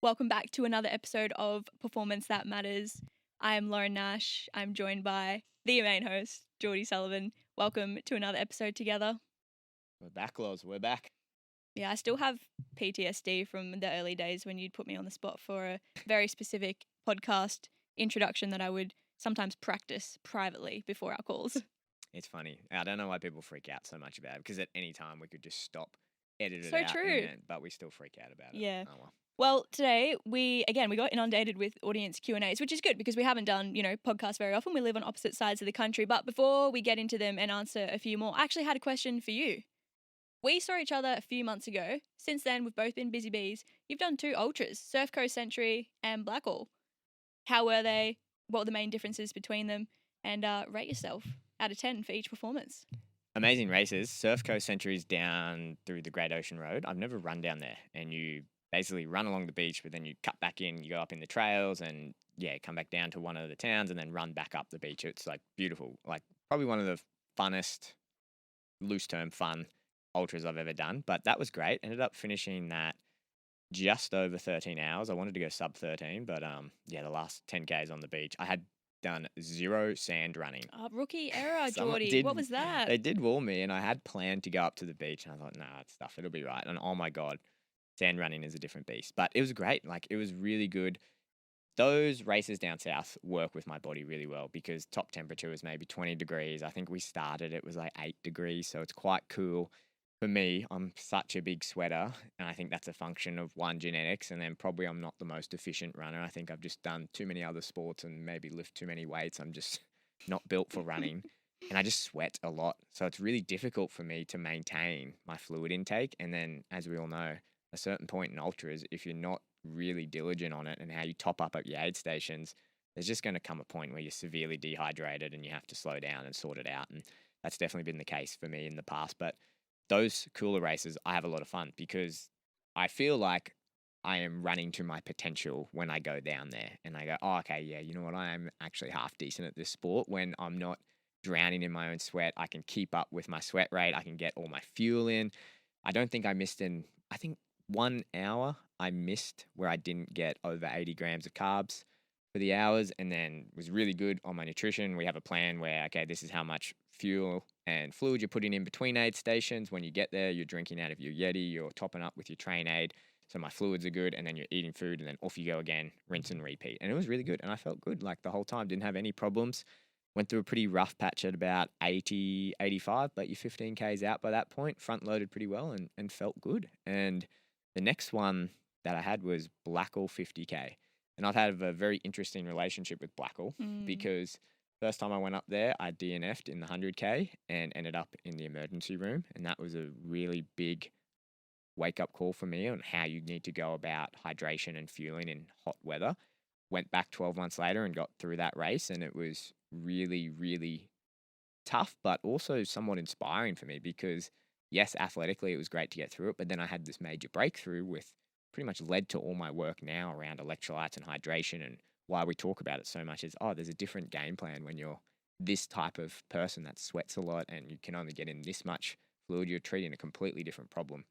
Welcome back to another episode of Performance That Matters. I am Lauren Nash. I'm joined by the main host, Jordi Sullivan. Welcome to another episode together. We're back, Loz. We're back. Yeah, I still have PTSD from the early days when you'd put me on the spot for a very specific podcast introduction that I would sometimes practice privately before our calls. It's funny. I don't know why people freak out so much about it, because at any time we could just stop, edit it So out, true. but we still freak out about it. Yeah. Oh, well. Well, today we got inundated with audience Q&As, which is good because we haven't done, podcasts very often. We live on opposite sides of the country. But before we get into them and answer a few more, I actually had a question for you. We saw each other a few months ago. Since then, we've both been busy bees. You've done 2 ultras, Surf Coast Century and Blackall. How were they? What were the main differences between them? And rate yourself out of 10 for each performance. Amazing races. Surf Coast Century's down through the Great Ocean Road. I've never run down there, and you basically run along the beach, but then you cut back in, you go up in the trails and come back down to one of the towns and then run back up the beach. It's like beautiful, like probably one of the funnest, loose term fun ultras I've ever done. But that was great. Ended up finishing that just over 13 hours. I wanted to go sub 13, but the last 10Ks on the beach, I had done 0 sand running. Oh, rookie error, Someone Jordi. What was that? They did warn me, and I had planned to go up to the beach, and I thought, nah, it's stuff, it'll be right. And oh my God, sand running is a different beast. But it was great. Like, it was really good. Those races down south work with my body really well because top temperature was maybe 20 degrees. I think we started, it was like 8 degrees, so it's quite cool. For me, I'm such a big sweater, and I think that's a function of one, genetics, and then probably I'm not the most efficient runner. I think I've just done too many other sports and maybe lift too many weights. I'm just not built for running, and I just sweat a lot. So it's really difficult for me to maintain my fluid intake. And then, as we all know, a certain point in ultras, if you're not really diligent on it and how you top up at your aid stations, there's just going to come a point where you're severely dehydrated and you have to slow down and sort it out. And that's definitely been the case for me in the past. But those cooler races, I have a lot of fun because I feel like I am running to my potential when I go down there and I go, oh, okay, yeah, you know what? I am actually half decent at this sport when I'm not drowning in my own sweat. I can keep up with my sweat rate. I can get all my fuel in. I don't think I missed I think 1 hour I missed where I didn't get over 80 grams of carbs for the hours, and then was really good on my nutrition. We have a plan where, okay, this is how much fuel and fluid you're putting in between aid stations. When you get there, you're drinking out of your Yeti, you're topping up with your train aid, so my fluids are good, and then you're eating food, and then off you go again, rinse and repeat. And it was really good, and I felt good like the whole time, didn't have any problems. Went through a pretty rough patch at about 80, 85, but you're 15Ks out by that point, front loaded pretty well and felt good. And the next one that I had was Blackall 50K. And I've had a very interesting relationship with Blackall because first time I went up there, I DNF'd in the 100K and ended up in the emergency room. And that was a really big wake-up call for me on how you need to go about hydration and fueling in hot weather. Went back 12 months later and got through that race, and it was really, really tough, but also somewhat inspiring for me because, yes, athletically it was great to get through it, but then I had this major breakthrough with pretty much led to all my work now around electrolytes and hydration. And why we talk about it so much is, there's a different game plan when you're this type of person that sweats a lot and you can only get in this much fluid. You're treating a completely different problem.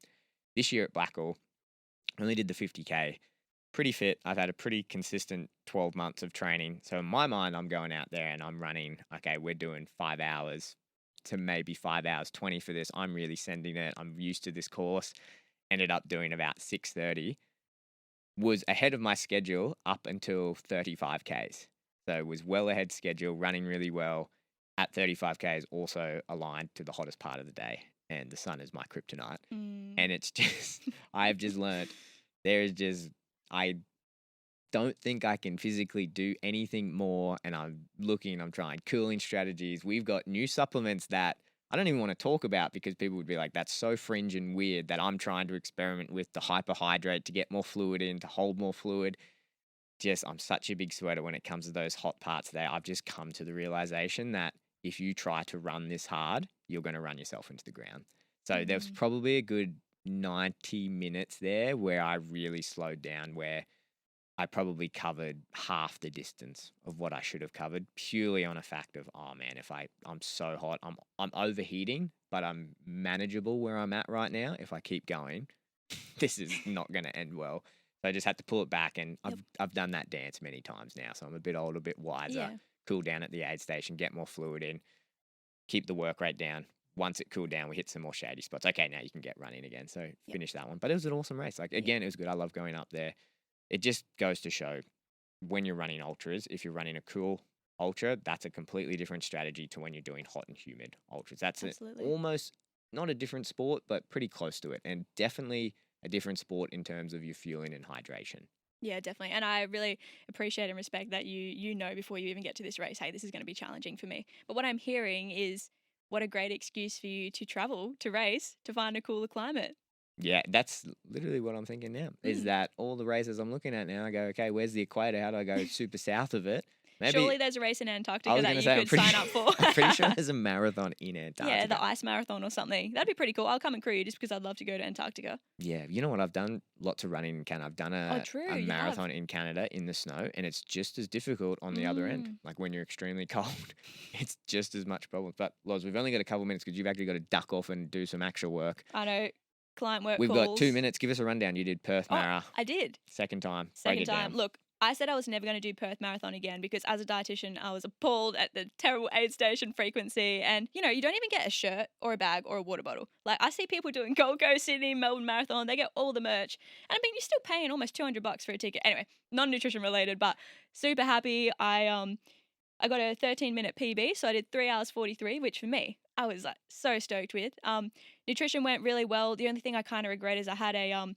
This year at Blackall, I only did the 50K. Pretty fit. I've had a pretty consistent 12 months of training. So in my mind, I'm going out there and I'm running, okay, we're doing 5 hours to maybe 5 hours 20 for this. I'm really sending it. I'm used to this course. Ended up doing about 6:30. Was ahead of my schedule up until 35Ks. So it was well ahead schedule, running really well. At 35Ks, also aligned to the hottest part of the day. And the sun is my kryptonite. And it's just, I've just learned I don't think I can physically do anything more. And I'm trying cooling strategies. We've got new supplements that I don't even want to talk about because people would be like, that's so fringe and weird that I'm trying to experiment with to hyperhydrate, to get more fluid in, to hold more fluid. I'm such a big sweater when it comes to those hot parts there. I've just come to the realization that if you try to run this hard, you're going to run yourself into the ground. So there was probably a good 90 minutes there where I really slowed down, where I probably covered half the distance of what I should have covered, purely on a fact of, oh man, I'm so hot, I'm overheating, but I'm manageable where I'm at right now. If I keep going, this is not going to end well. So I just had to pull it back, and Yep. I've done that dance many times now. So I'm a bit older, a bit wiser. Yeah. Cool down at the aid station, get more fluid in, keep the work rate down. Once it cooled down, we hit some more shady spots. Okay, now you can get running again. So finish that one. But it was an awesome race. Like, again, it was good. I love going up there. It just goes to show when you're running ultras, if you're running a cool ultra, that's a completely different strategy to when you're doing hot and humid ultras. That's Absolutely. almost not a different sport, but pretty close to it. And definitely a different sport in terms of your fueling and hydration. Yeah, definitely. And I really appreciate and respect that you know before you even get to this race, hey, this is going to be challenging for me. But what I'm hearing is what a great excuse for you to travel, to race, to find a cooler climate. Yeah, that's literally what I'm thinking now. Is that all the races I'm looking at now, I go, okay, where's the equator? How do I go super south of it? Surely there's a race in I Antarctica was that going to you say, could sign up for. I'm pretty sure there's a marathon in Antarctica. Yeah, the ice marathon or something. That'd be pretty cool. I'll come and crew you just because I'd love to go to Antarctica. Yeah, you know what I've done? Lots of running in Canada. I've done a you have. marathon in Canada in the snow, and it's just as difficult on the other end. Like when you're extremely cold, it's just as much problems. But Loz, we've only got a couple minutes because you've actually got to duck off and do some actual work. I know. Client work We've calls. got 2 minutes. Give us a rundown. You did Perth Mara. I did. Second time. Second Break it time. down. Look, I said I was never going to do Perth Marathon again because as a dietitian, I was appalled at the terrible aid station frequency. And, you don't even get a shirt or a bag or a water bottle. Like, I see people doing Gold Coast, Sydney, Melbourne Marathon. They get all the merch. And, I mean, you're still paying almost $200 for a ticket. Anyway, non-nutrition related, but super happy. I got a 13-minute PB, so I did 3 hours 43, which for me, I was like so stoked with. Nutrition went really well. The only thing I kind of regret is I had a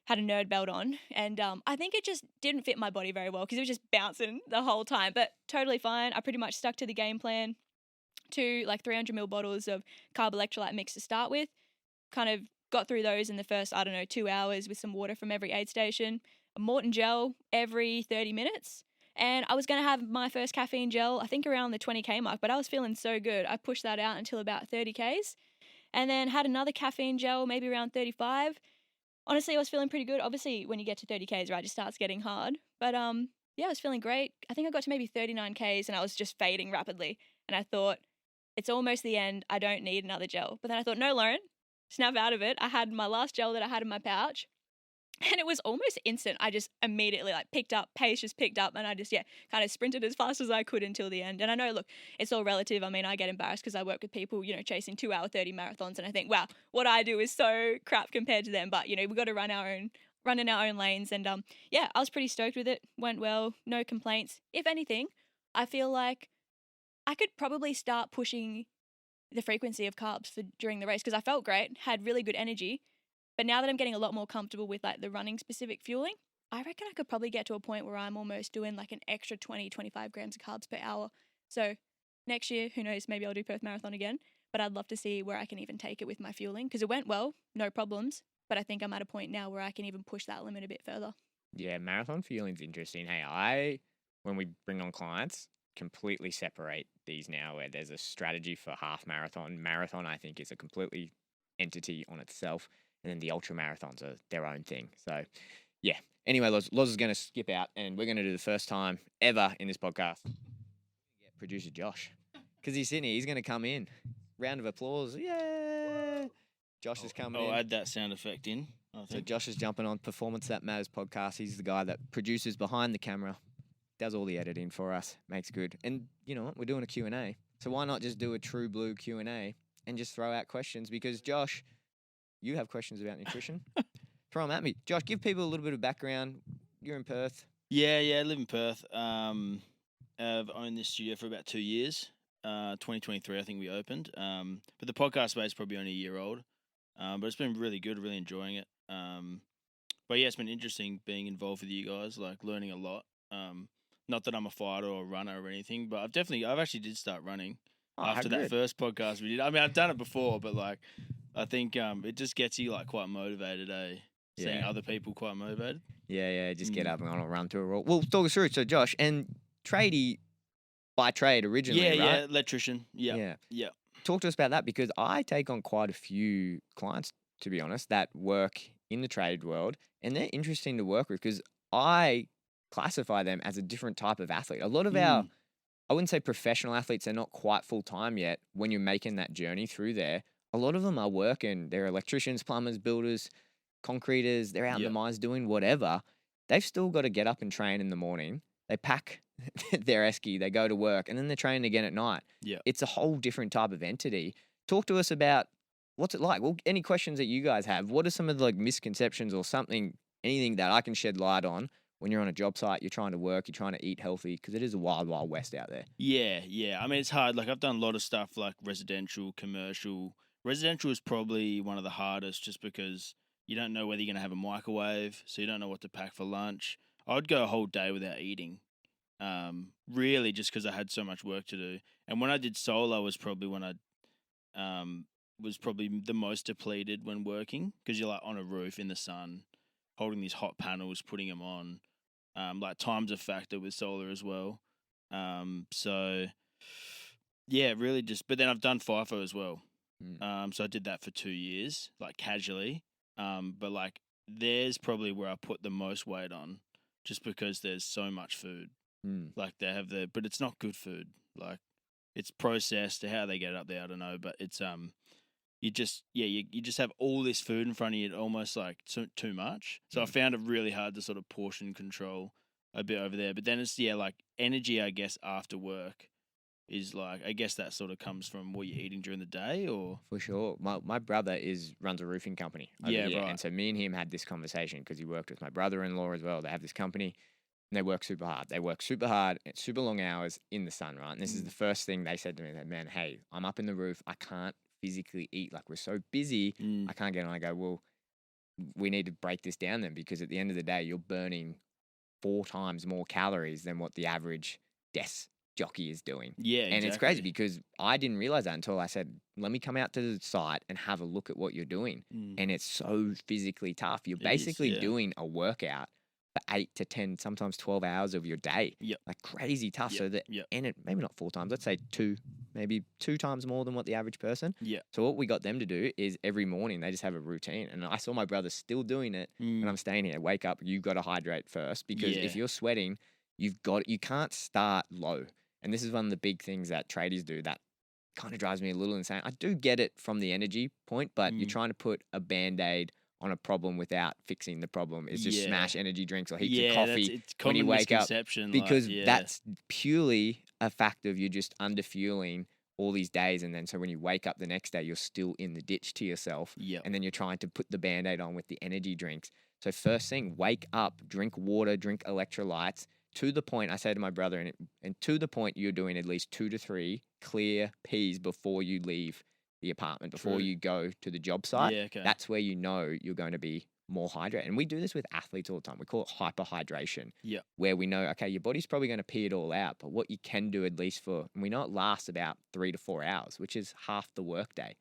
nerd belt on, and I think it just didn't fit my body very well because it was just bouncing the whole time. But totally fine. I pretty much stuck to the game plan. 2 like 300ml bottles of carb electrolyte mix to start with. Kind of got through those in the first 2 hours with some water from every aid station. A Morton gel every 30 minutes. And I was going to have my first caffeine gel, I think around the 20K mark, but I was feeling so good. I pushed that out until about 30Ks and then had another caffeine gel, maybe around 35. Honestly, I was feeling pretty good. Obviously, when you get to 30Ks, right, it just starts getting hard. But yeah, I was feeling great. I think I got to maybe 39Ks and I was just fading rapidly. And I thought, it's almost the end. I don't need another gel. But then I thought, no, Lauren, snap out of it. I had my last gel that I had in my pouch. And it was almost instant. I just immediately picked up, pace just picked up, and I just, kind of sprinted as fast as I could until the end. And I know, look, it's all relative. I mean, I get embarrassed because I work with people, chasing 2 hour 30 marathons, and I think, wow, what I do is so crap compared to them. But, we've got to run in our own lanes. And I was pretty stoked with it. Went well, no complaints. If anything, I feel like I could probably start pushing the frequency of carbs during the race because I felt great, had really good energy. But now that I'm getting a lot more comfortable with the running specific fueling, I reckon I could probably get to a point where I'm almost doing an extra 20, 25 grams of carbs per hour. So next year, who knows, maybe I'll do Perth Marathon again. But I'd love to see where I can even take it with my fueling because it went well, no problems. But I think I'm at a point now where I can even push that limit a bit further. Yeah, marathon fueling's interesting. Hey, when we bring on clients, completely separate these now where there's a strategy for half marathon. Marathon, I think, is a completely entity on itself. And then the ultra marathons are their own thing. So, yeah. Anyway, Loz is going to skip out, and we're going to do the first time ever in this podcast. Get producer Josh, because he's sitting here. He's going to come in. Round of applause. Yeah. Josh is coming in. I'll add that sound effect in. So Josh is jumping on Performance That Matters podcast. He's the guy that produces behind the camera, does all the editing for us, makes good. And you know what? We're doing a Q&A. So why not just do a true blue Q&A and just throw out questions? Because Josh, you have questions about nutrition. Throw them at me. Josh, give people a little bit of background. You're in Perth. Yeah, I live in Perth. I've owned this studio for about 2 years. 2023, I think we opened. But the podcast space is probably only a year old. But it's been really good, really enjoying it. But yeah, it's been interesting being involved with you guys, learning a lot. Not that I'm a fighter or a runner or anything, but I've actually did start running after that first podcast we did. I mean, I've done it before, but I think it just gets you quite motivated, seeing other people quite motivated. Yeah, just get up and run through a roll. Well, talk us through it. So, Josh, and tradie by trade originally, right? Yeah, electrician. Yeah. Talk to us about that because I take on quite a few clients, to be honest, that work in the trade world, and they're interesting to work with because I classify them as a different type of athlete. A lot of our, I wouldn't say professional athletes, they're not quite full-time yet when you're making that journey through there. A lot of them are working. They're electricians, plumbers, builders, concreters. They're out in the mines doing whatever. they've still got to get up and train in the morning. They pack their esky, they go to work, and then they're training again at night. Yeah. It's a whole different type of entity. Talk to us about what's it like. Well, any questions that you guys have? What are some of the misconceptions or anything that I can shed light on when you're on a job site, you're trying to work, you're trying to eat healthy, because it is a wild, wild west out there. Yeah. I mean, it's hard. Like, I've done a lot of stuff like residential, commercial. Residential is probably one of the hardest just because you don't know whether you're going to have a microwave, so you don't know what to pack for lunch. I would go a whole day without eating, really just because I had so much work to do. And when I did solo was probably when I was probably the most depleted when working, because you're like on a roof in the sun, holding these hot panels, putting them on. Like time's a factor with solar as well. So yeah, really just. But then I've done FIFO as well. So I did that for 2 years, like casually. But like there's probably where I put the most weight on, just because there's so much food. Like they have but it's not good food. Like it's processed. How they get it up there, I don't know. But it's you just have all this food in front of you, almost like too much. So I found it really hard to sort of portion control a bit over there. But then it's like energy, I guess, after work is like, I guess that sort of comes from what you're eating during the day, or For sure. My brother runs a roofing company over Yeah, here, right. and so me and him had this conversation because he worked with my brother-in-law as well. They have this company, and they work super hard. They work super hard, super long hours in the sun, right? And this is the first thing they said to me, that, man, hey, I'm up in the roof. I can't physically eat. Like, we're so busy, I can't get on. I go, well, we need to break this down then, because at the end of the day, you're burning 4 times more calories than what the average desk jockey is doing. Yeah, And it's crazy because I didn't realize that until I said, let me come out to the site and have a look at what you're doing. And it's so physically tough. You're basically doing a workout for 8 to 10, sometimes 12 hours of your day. Yep. Like crazy tough. Yep. So and it maybe not 4 times, let's say 2, maybe 2 times more than what the average person. Yeah. So what we got them to do is every morning they just have a routine. And I saw my brother still doing it when I'm staying here. Wake up, you've got to hydrate first, because if you're sweating, you can't start low. And this is one of the big things that tradies do that kind of drives me a little insane. I do get it from the energy point, but you're trying to put a Band-Aid on a problem without fixing the problem. It's just smash energy drinks or heaps of coffee it's when you wake up. Because like, that's purely a fact of you're just underfueling all these days. And then so when you wake up the next day, you're still in the ditch to yourself. Yep. And then you're trying to put the Band-Aid on with the energy drinks. So first thing, wake up, drink water, drink electrolytes. To the point, I say to my brother, and to the point, you're doing at least 2 to 3 clear peas before you leave the apartment, before you go to the job site. Yeah, okay. That's where you know you're going to be more hydrated. And we do this with athletes all the time. We call it hyperhydration. Yeah. Where we know, okay, your body's probably going to pee it all out, but what you can do, at least and we know it lasts about 3 to 4 hours, which is half the workday.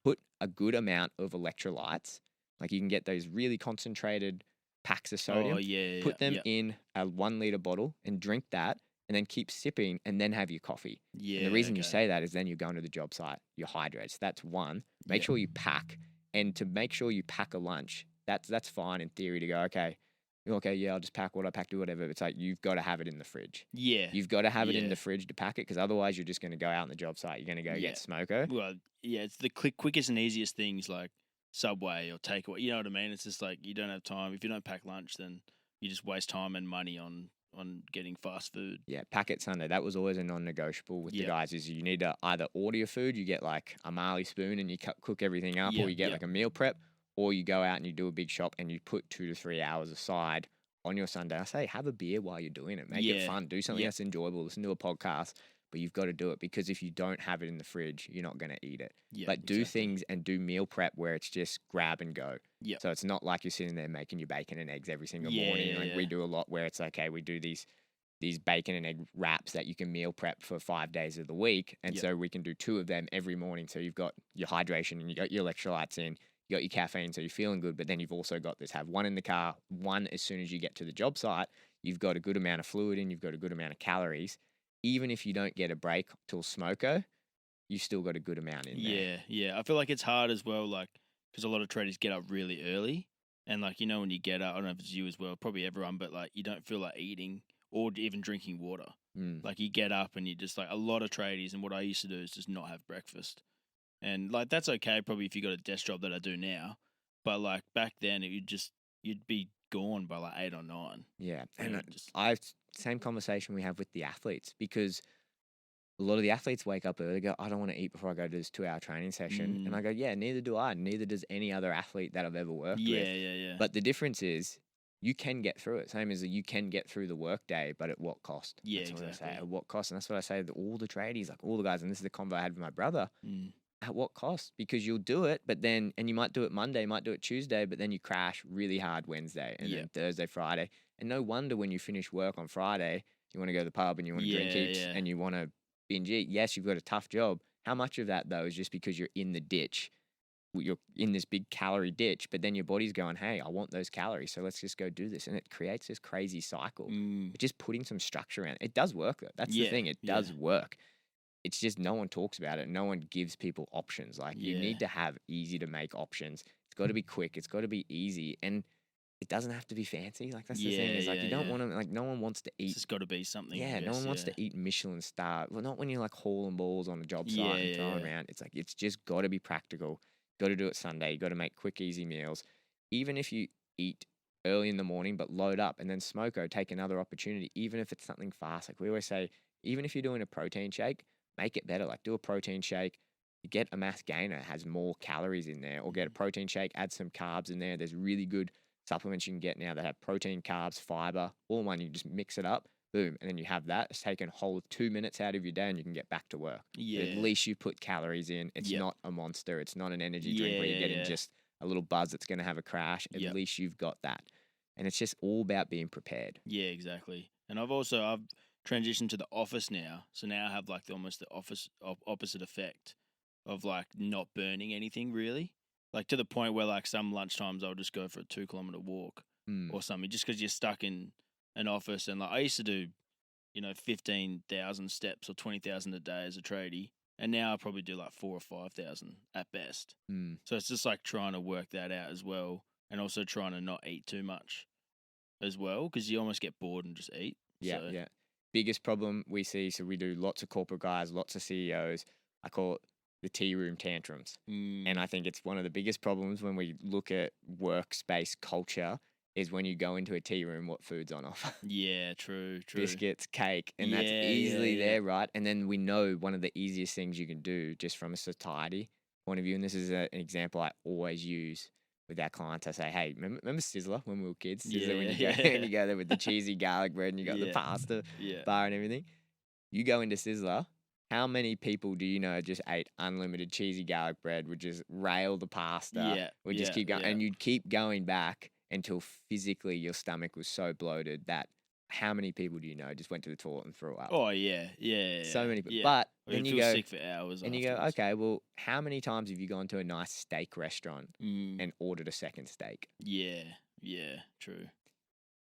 Put a good amount of electrolytes. Like you can get those really concentrated packs of sodium. Put them in a 1 liter bottle and drink that, and then keep sipping, and then have your coffee. And the reason you say that is then you're going to the job site, you're hydrated. So that's one. Make sure you pack, and to make sure you pack a lunch, that's fine in theory to go, okay, I'll just pack what I pack, do whatever. It's like you've got to have it in the fridge. Yeah. You've got to have it in the fridge to pack it, because otherwise you're just going to go out on the job site. You're going to go get smoko. Well, it's the quickest and easiest things like Subway or takeaway. You know what I mean? It's just like you don't have time. If you don't pack lunch, then you just waste time and money on getting fast food. Yeah, pack it Sunday. That was always a non-negotiable with the guys. Is you need to either order your food, you get like a Marley spoon and you cook everything up, or you get like a meal prep, or you go out and you do a big shop and you put 2 to 3 hours aside on your Sunday. I say have a beer while you're doing it. Make it fun. Do something that's enjoyable. Listen to a podcast. But you've got to do it, because if you don't have it in the fridge, you're not going to eat it. But do things and do meal prep where it's just grab and go. So it's not like you're sitting there making your bacon and eggs every single morning. Like we do a lot where it's okay, we do these bacon and egg wraps that you can meal prep for 5 days of the week. And so we can do 2 of them every morning. So you've got your hydration and you got your electrolytes in, you got your caffeine, so you're feeling good. But then you've also got this, have 1 in the car, 1 as soon as you get to the job site. You've got a good amount of fluid in, you've got a good amount of calories. Even if you don't get a break till smoko, you still got a good amount in there. Yeah. I feel like it's hard as well, like, because a lot of traders get up really early. And, like, you know, when you get up, I don't know if it's you as well, probably everyone, but, like, you don't feel like eating or even drinking water. Like, you get up and you just, like, a lot of tradies, and what I used to do is just not have breakfast. And, like, that's okay probably if you got a desk job that I do now. But, like, back then, you'd be gone by like 8 or 9. Yeah. And And same conversation we have with the athletes, because a lot of the athletes wake up early, they go, I don't want to eat before I go to this 2-hour training session. And I go, yeah, neither do I. Neither does any other athlete that I've ever worked with. Yeah. But the difference is you can get through it. Same as you can get through the workday, but at what cost? Yeah, That's what I say. exactly. At what cost? And that's what I say to all the tradies, like all the guys. And this is the convo I had with my brother. At what cost? Because you'll do it, but then, and you might do it Monday, might do it Tuesday, but then you crash really hard Wednesday and then Thursday, Friday. And no wonder when you finish work on Friday, you want to go to the pub and you want to drink heaps and you want to binge eat. Yes, you've got a tough job. How much of that, though, is just because you're in the ditch? You're in this big calorie ditch, but then your body's going, hey, I want those calories, so let's just go do this. And it creates this crazy cycle. But just putting some structure around it. It does work, though. That's the thing. It does work. It's just no one talks about it. No one gives people options. Like, you need to have easy to make options. It's got to be quick. It's got to be easy. And it doesn't have to be fancy. Like, that's the thing. Is like, you don't want to, like, no one wants to eat. It's just got to be something. Yeah, no one wants to eat Michelin star. Well, not when you're like hauling balls on a job site and throwing around. It's like, it's just got to be practical. Got to do it Sunday. You got to make quick, easy meals. Even if you eat early in the morning, but load up and then smoko, take another opportunity, even if it's something fast. Like we always say, even if you're doing a protein shake, make it better. Like, do a protein shake, you get a mass gainer, has more calories in there, or get a protein shake, add some carbs in there. There's really good supplements you can get now that have protein, carbs, fiber, all in one. You just mix it up, boom, and then you have that. It's taken a whole 2 minutes out of your day and you can get back to work. Yeah. At least you put calories in. It's not a monster. It's not an energy drink where you're getting just a little buzz that's going to have a crash. At least you've got that. And it's just all about being prepared. Yeah, exactly. And I've transitioned to the office now. So now I have like almost the opposite effect of like not burning anything really. Like to the point where like some lunchtimes I'll just go for a 2-kilometer walk or something, just because you're stuck in an office. And like I used to do, 15,000 steps or 20,000 a day as a tradie. And now I probably do like 4,000 or 5,000 at best. So it's just like trying to work that out as well. And also trying to not eat too much as well, because you almost get bored and just eat. Yeah. Biggest problem we see, so we do lots of corporate guys, lots of CEOs. I call it the tea room tantrums. And I think it's one of the biggest problems when we look at workspace culture is when you go into a tea room, what food's on offer. Yeah, true. Biscuits, cake, and that's easily there, right? And then we know one of the easiest things you can do just from a satiety point of view, and this is an example I always use with our clients. I say, hey, remember Sizzler when we were kids? Sizzler, when you go there with the cheesy garlic bread and you got the pasta bar and everything. You go into Sizzler, how many people do you know just ate unlimited cheesy garlic bread, would just rail the pasta, would just keep going, and you'd keep going back until physically your stomach was so bloated that how many people do you know just went to the toilet and threw up? Oh, yeah. So many people. Yeah. But Or then you you feel go, sick for hours and you go, okay, well, how many times have you gone to a nice steak restaurant and ordered a second steak? Yeah, true.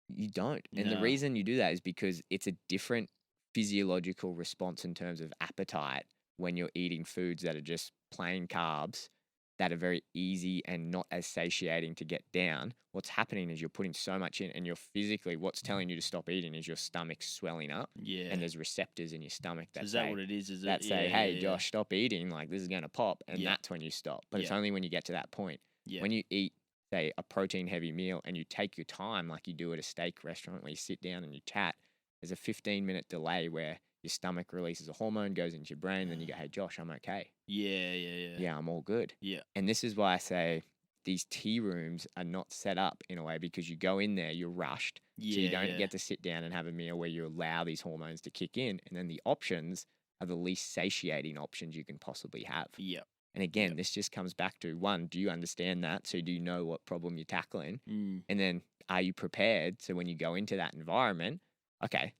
You don't. And the reason you do that is because it's a different physiological response in terms of appetite when you're eating foods that are just plain carbs that are very easy and not as satiating to get down. What's happening is you're putting so much in, and you're physically, what's telling you to stop eating is your stomach swelling up. Yeah. And there's receptors in your stomach that Is that what it is? Is that it? say, hey, Josh, stop eating. Like, this is going to pop. And that's when you stop. But it's only when you get to that point. Yeah. When you eat, say, a protein heavy meal and you take your time like you do at a steak restaurant where you sit down and you chat, there's a 15-minute delay where your stomach releases a hormone, goes into your brain, and then you go, hey, Josh, I'm okay. Yeah. Yeah, I'm all good. Yeah. And this is why I say these tea rooms are not set up in a way, because you go in there, you're rushed. So you don't get to sit down and have a meal where you allow these hormones to kick in. And then the options are the least satiating options you can possibly have. Yeah. And again, this just comes back to, one, do you understand that? So do you know what problem you're tackling? And then are you prepared? So when you go into that environment, okay,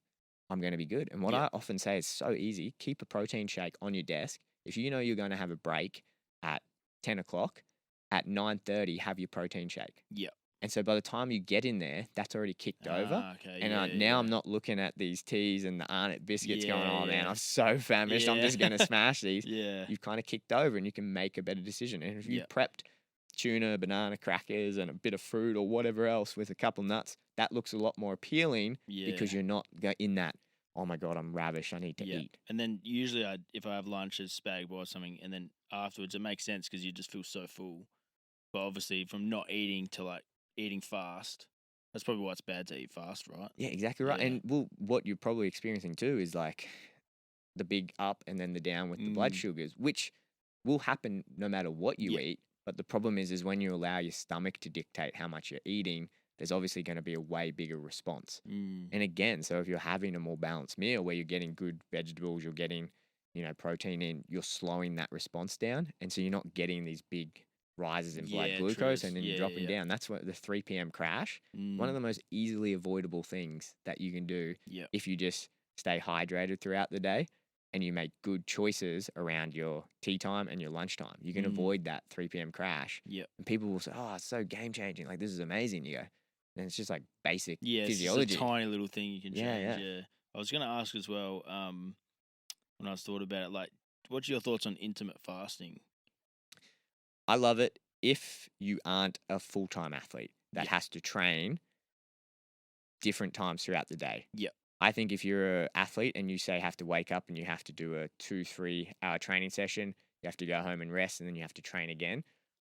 I'm going to be good. And what I often say is so easy. Keep a protein shake on your desk. If you know you're going to have a break at 10 o'clock, at 9:30, have your protein shake. Yeah. And so by the time you get in there, that's already kicked over. Okay. And now I'm not looking at these teas and the Arnott biscuits going, oh man, I'm so famished. I'm just going to smash these. You've kind of kicked over and you can make a better decision. And if you prepped tuna, banana, crackers, and a bit of fruit or whatever else with a couple nuts, that looks a lot more appealing because you're not in that, oh my God, I'm ravished, I need to eat. And then usually if I have lunch at spag or something, and then afterwards it makes sense because you just feel so full. But obviously from not eating to like eating fast, That's probably why it's bad to eat fast, right? Yeah, exactly right. Yeah. And well, what you're probably experiencing too is like the big up and then the down with the blood sugars, which will happen no matter what you Yeah. eat. But the problem is when you allow your stomach to dictate how much you're eating, there's obviously going to be a way bigger response. And again, so if you're having a more balanced meal where you're getting good vegetables, you're getting, protein in, you're slowing that response down. And so you're not getting these big rises in blood Yeah, glucose true. and then you're Yeah, dropping yeah. down. That's what the 3 p.m. crash, one of the most easily avoidable things that you can do Yeah. if you just stay hydrated throughout the day and you make good choices around your tea time and your lunchtime. You can avoid that 3 p.m. crash. Yep. And people will say, oh, it's so game changing. Like, this is amazing. You go, and it's just like basic Yeah, it's physiology. just a tiny little thing you can Yeah, change. yeah. Yeah. I was going to ask as well, when I was thought about it, like, what's your thoughts on intermittent fasting? I love it if you aren't a full time athlete that Yep. has to train different times throughout the day. Yep. I think if you're an athlete and you say have to wake up and you have to do a 2-3 hour training session, you have to go home and rest and then you have to train again.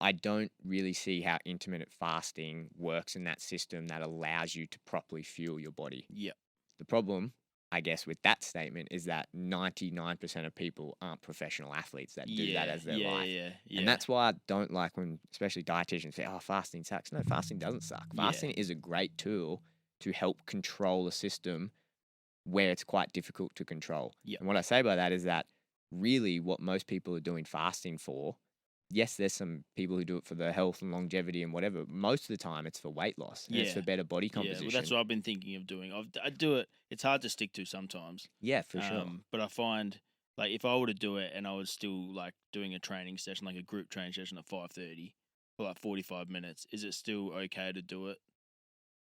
I don't really see how intermittent fasting works in that system that allows you to properly fuel your body. Yep. The problem, I guess, with that statement is that 99% of people aren't professional athletes that do that as their life. Yeah. And that's why I don't like when, especially dietitians say, oh, fasting sucks. No, fasting doesn't suck. Fasting is a great tool to help control a system where it's quite difficult to control. Yep. And what I say by that is that really what most people are doing fasting for, yes, there's some people who do it for the health and longevity and whatever. Most of the time it's for weight loss and it's for better body composition. Yeah, well, that's what I've been thinking of doing. I do it. It's hard to stick to sometimes. Yeah, for sure. But I find, like, if I were to do it and I was still, like, doing a training session, like a group training session at 5:30 for, like, 45 minutes, is it still okay to do it?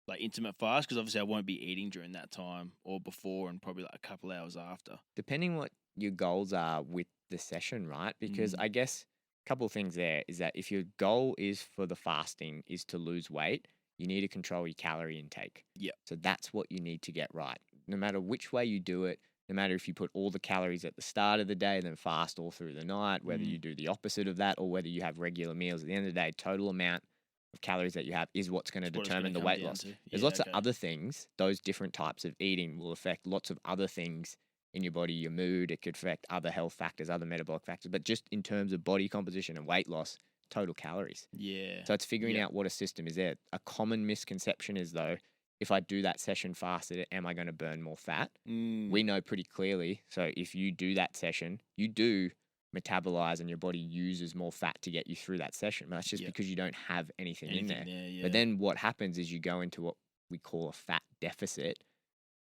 Like, intermittent fast? Because obviously I won't be eating during that time or before and probably, like, a couple hours after. Depending what your goals are with the session, right? Because I guess a couple of things there is that if your goal is for the fasting is to lose weight, you need to control your calorie intake. Yep. So that's what you need to get right. No matter which way you do it, no matter if you put all the calories at the start of the day, then fast all through the night, whether you do the opposite of that or whether you have regular meals, at the end of the day, total amount of calories that you have is what's going to determine the weight loss. There's lots of other things. Those different types of eating will affect lots of other things in your body, your mood. It could affect other health factors, other metabolic factors. But just in terms of body composition and weight loss, total calories. Yeah. So it's figuring out what a system is there. A common misconception is, though, if I do that session fasted, am I going to burn more fat? We know pretty clearly. So if you do that session, you do metabolize and your body uses more fat to get you through that session. But that's just because you don't have anything in there. But then what happens is you go into what we call a fat deficit.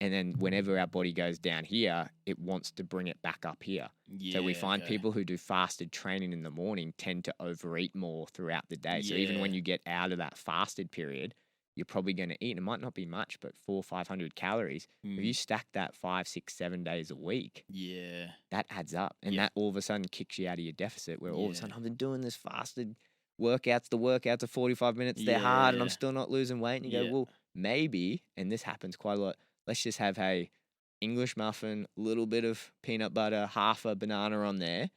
And then whenever our body goes down here, it wants to bring it back up here. So we find people who do fasted training in the morning tend to overeat more throughout the day. So even when you get out of that fasted period, you're probably going to eat. It might not be much, but 400 or 500 calories. If you stack that 5, 6, 7 days a week, that adds up. And that all of a sudden kicks you out of your deficit where all of a sudden I've been doing this fasted workouts. The workouts are 45 minutes. They're hard and I'm still not losing weight. And you go, well, maybe, and this happens quite a lot, let's just have a English muffin, a little bit of peanut butter, half a banana on there.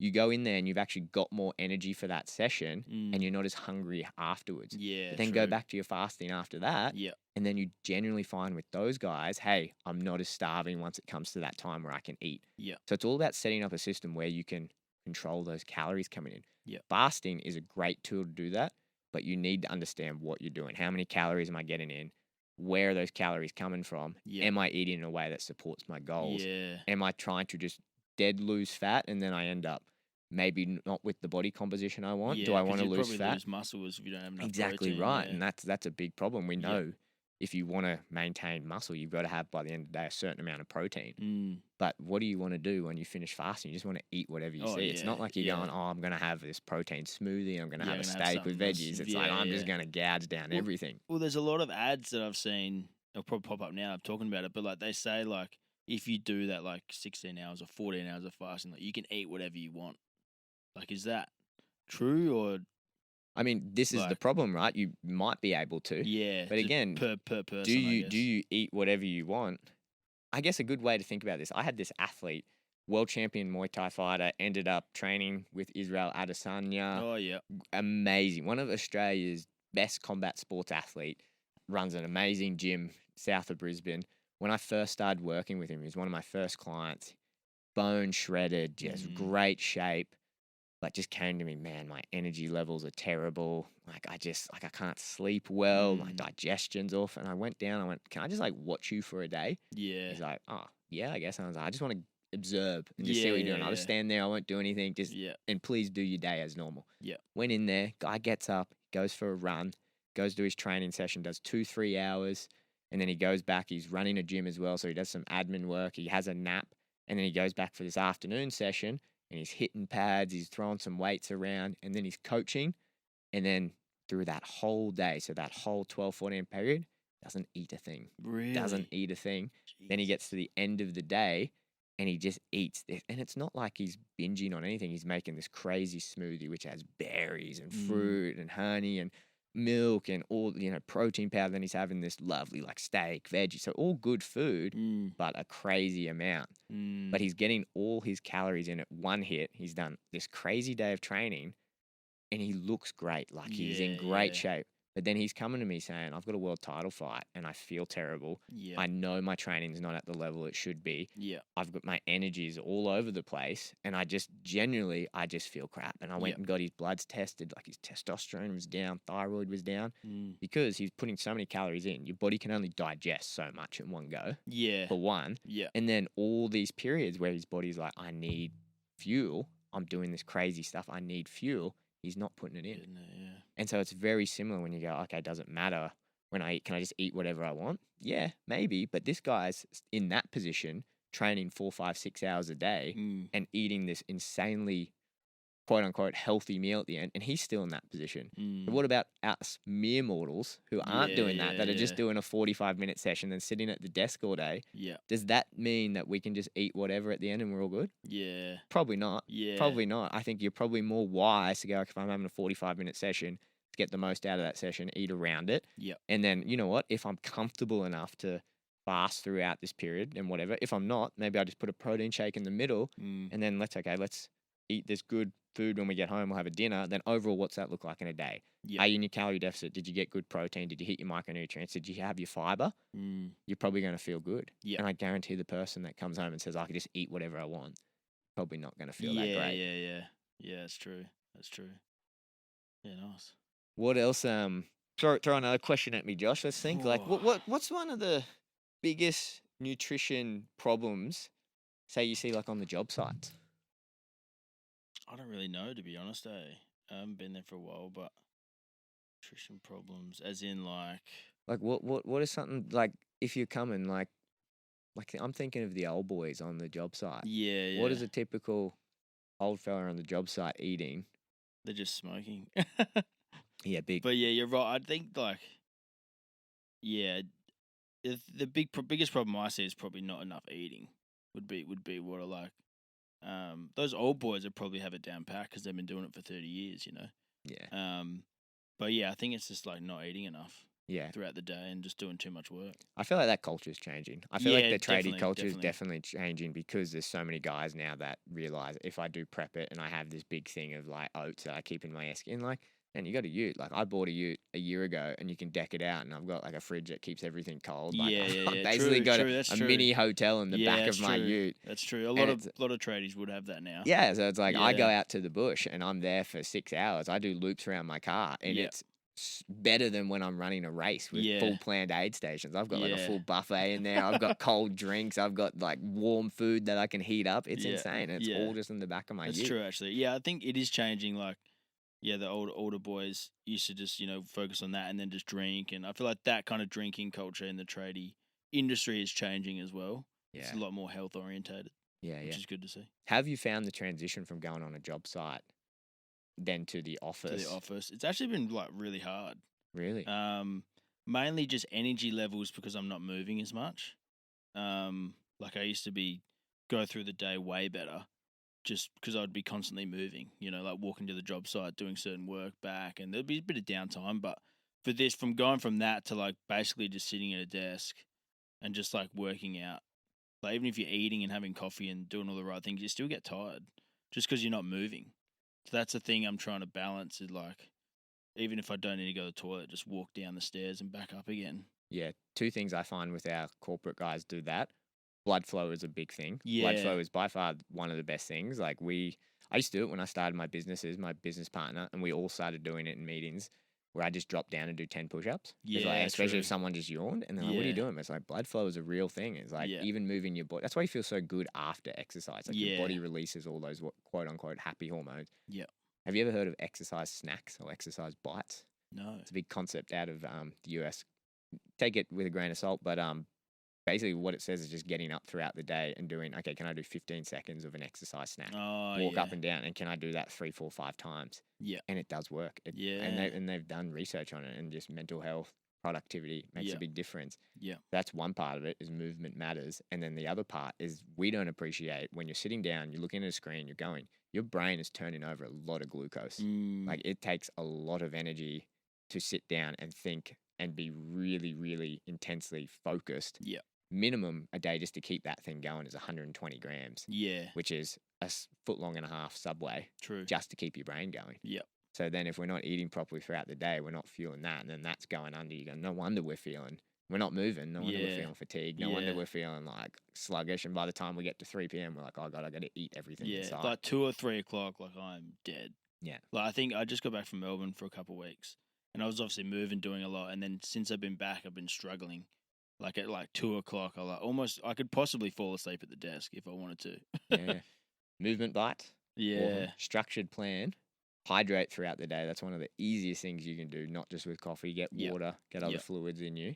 You go in there and you've actually got more energy for that session and you're not as hungry afterwards. But then go back to your fasting after that. And then you generally find with those guys, hey, I'm not as starving once it comes to that time where I can eat. So it's all about setting up a system where you can control those calories coming in. Fasting is a great tool to do that, but you need to understand what you're doing. How many calories am I getting in? Where are those calories coming from? Am I eating in a way that supports my goals? Am I trying to just dead lose fat and then I end up maybe not with the body composition I want? Do I want to lose fat? Lose muscles if you don't have enough Exactly protein, right. And that's a big problem. We know if you want to maintain muscle, you've got to have by the end of the day a certain amount of protein. But what do you want to do when you finish fasting? You just want to eat whatever you see. It's not like you're going, oh, I'm going to have this protein smoothie. I'm going to have a steak with veggies. It's like, I'm just going to gouge down everything. Well, there's a lot of ads that I've seen. They'll probably pop up now. I'm talking about it. But, like, they say, like, if you do that, like, 16 hours or 14 hours of fasting, like, you can eat whatever you want. Like, is that true or... I mean, this is the problem, right? You might be able to. Yeah. But again, per person, do you eat whatever you want? I guess a good way to think about this, I had this athlete, world champion Muay Thai fighter, ended up training with Israel Adesanya. Oh, yeah. Amazing. One of Australia's best combat sports athlete. runs an amazing gym south of Brisbane. When I first started working with him, he was one of my first clients. Bone shredded, just great shape. But just came to me, man, my energy levels are terrible. Like I can't sleep well. My digestion's off. And I went down. I went, can I just like watch you for a day? Yeah. He's like, oh yeah, I guess. I was like, I just want to observe and just see what you're doing. I'll just stand there. I won't do anything. Just and please do your day as normal. Yeah. Went in there. Guy gets up, goes for a run, goes to his training session, does 2-3 hours, and then he goes back. He's running a gym as well, so he does some admin work. He has a nap, and then he goes back for this afternoon session. And he's hitting pads, he's throwing some weights around, and then he's coaching. And then through that whole day, so that whole 12-14 period, doesn't eat a thing. Really? Doesn't eat a thing. Jeez. Then he gets to the end of the day and he just eats this. And it's not like he's binging on anything. He's making this crazy smoothie which has berries and fruit and honey and milk and all, protein powder. Then he's having this lovely like steak, veggie. So all good food, but a crazy amount. But he's getting all his calories in at one hit. He's done this crazy day of training and he looks great. Like he's in great shape. But then he's coming to me saying, I've got a world title fight and I feel terrible. Yeah. I know my training's not at the level it should be. Yeah. I've got my energies all over the place. And I just feel crap. And I went and got his bloods tested. Like his testosterone was down, thyroid was down because he's putting so many calories in. Your body can only digest so much in one go. Yeah. For one. Yeah. And then all these periods where his body's like, I need fuel. I'm doing this crazy stuff. I need fuel. He's not putting it in. And so it's very similar when you go, okay, does it matter when I eat? Can I just eat whatever I want? Yeah, maybe. But this guy's in that position, training 4, 5, 6 hours a day and eating this insanely, quote unquote, healthy meal at the end. And he's still in that position. But what about us mere mortals who aren't doing that are just doing a 45-minute session and sitting at the desk all day? Yeah. Does that mean that we can just eat whatever at the end and we're all good? Yeah. Probably not. Yeah. Probably not. I think you're probably more wise to go, if I'm having a 45-minute session, to get the most out of that session, eat around it. Yeah. And then, you know what? If I'm comfortable enough to fast throughout this period and whatever, if I'm not, maybe I just put a protein shake in the middle and then let's eat this good food when we get home. We'll have a dinner. Then overall, what's that look like in a day? Yeah. Are you in your calorie deficit? Did you get good protein? Did you hit your micronutrients? Did you have your fiber? You're probably going to feel good. Yeah. And I guarantee the person that comes home and says, I can just eat whatever I want, probably not going to feel that great. Yeah, that's true. That's true. Yeah, nice. What else? Throw another question at me, Josh. Let's think. Like, what's one of the biggest nutrition problems, say you see like on the job sites? I don't really know, to be honest. I haven't been there for a while, but nutrition problems, as in like what is something like if you're coming like I'm thinking of the old boys on the job site. Yeah. What is a typical old fella on the job site eating? They're just smoking. Yeah, big. But yeah, you're right. I think like the biggest problem I see is probably not enough eating. Would be what I like. Those old boys would probably have it down pat because they've been doing it for 30 years, Yeah. But yeah, I think it's just like not eating enough. Yeah. Throughout the day and just doing too much work. I feel like that culture is changing. I feel like the tradie definitely, culture is definitely changing because there's so many guys now that realize if I do prep it and I have this big thing of like oats that I keep in my skin, like, and you got a ute. Like I bought a ute a year ago and you can deck it out and I've got like a fridge that keeps everything cold. Like, I've basically got a mini hotel in the back of my ute. That's true. A lot of tradies would have that now. Yeah, so it's like I go out to the bush and I'm there for 6 hours. I do loops around my car and it's better than when I'm running a race with full planned aid stations. I've got like a full buffet in there. I've got cold drinks. I've got like warm food that I can heat up. It's insane. It's all just in the back of my ute. That's true, actually. Yeah, I think it is changing. Like, the older boys used to just, focus on that and then just drink. And I feel like that kind of drinking culture in the tradie industry is changing as well. Yeah. It's a lot more health orientated. Yeah, which is good to see. Have you found the transition from going on a job site then to the office? It's actually been like really hard. Really? Mainly just energy levels because I'm not moving as much. Like I used to go through the day way better just because I'd be constantly moving, like walking to the job site, doing certain work back, and there'd be a bit of downtime. But for this, from going from that to like basically just sitting at a desk and just like working out, like even if you're eating and having coffee and doing all the right things, you still get tired just because you're not moving. So that's the thing I'm trying to balance is like even if I don't need to go to the toilet, just walk down the stairs and back up again. Yeah, two things I find with our corporate guys do that. Blood flow is a big thing. Blood Yeah. flow is by far one of the best things. Like I used to do it when I started my businesses, my business partner, and we all started doing it in meetings where I just drop down and do 10 push-ups. It's like, Yeah, especially true. if someone just yawned and they're like, what are you Yeah. doing? It's like blood flow is a real thing. It's like Yeah. even moving your body. That's why you feel so good after exercise. Like your Yeah. body releases all those quote unquote happy hormones. Yeah. Have you ever heard of exercise snacks or exercise bites? No. It's a big concept out of the US. Take it with a grain of salt, but basically what it says is just getting up throughout the day and doing, okay, can I do 15 seconds of an exercise snack? Oh, Walk yeah. up and down, and can I do that 3, 4, 5 times? Yeah. And it does work. Yeah. And they've done research on it, and just mental health, productivity makes Yeah. a big difference. Yeah. That's one part of it, is movement matters. And then the other part is we don't appreciate when you're sitting down, you're looking at a screen, you're going, your brain is turning over a lot of glucose. Like it takes a lot of energy to sit down and think and be really, really intensely focused. Yeah. Minimum a day just to keep that thing going is 120 grams, Yeah. which is a foot long and a half subway True. just to keep your brain going. Yeah. So then if we're not eating properly throughout the day, we're not fueling that, and then that's going under. You go, no wonder we're not moving. No wonder we're Yeah. feeling fatigued. No wonder Yeah. we're feeling like sluggish. And by the time we get to 3 p.m., we're like, oh God, I got to eat everything Yeah. inside. Like 2 or 3 o'clock, like I'm dead. Yeah. Like I think I just got back from Melbourne for a couple of weeks, and I was obviously moving, doing a lot, and then since I've been back, I've been struggling. Like at like 2 o'clock, I could possibly fall asleep at the desk if I wanted to. Yeah. Movement bite. Yeah. Awesome. Structured plan. Hydrate throughout the day. That's one of the easiest things you can do, not just with coffee. Get Yep. water, get other Yep. fluids in you.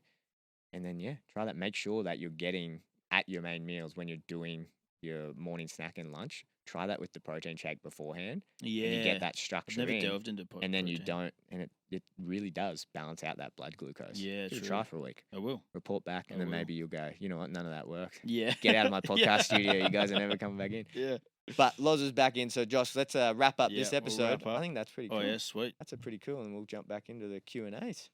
And then, try that. Make sure that you're getting at your main meals when you're doing your morning snack and lunch. Try that with the protein shake beforehand. Yeah. And you get that I've structure never in. delved into And then you protein. don't, and it really does balance out that blood glucose. Yeah, Give it a true. try for a week. I will. Report back, and I then will. maybe you'll go, you know what, none of that worked. Yeah. Get out of my podcast Yeah. studio. You guys are never coming back in. Yeah. But Loz is back in. So, Josh, let's wrap up Yeah, this we'll episode. wrap up. I think that's pretty cool. Oh yeah, sweet. That's a pretty cool, and we'll jump back into the Q&As.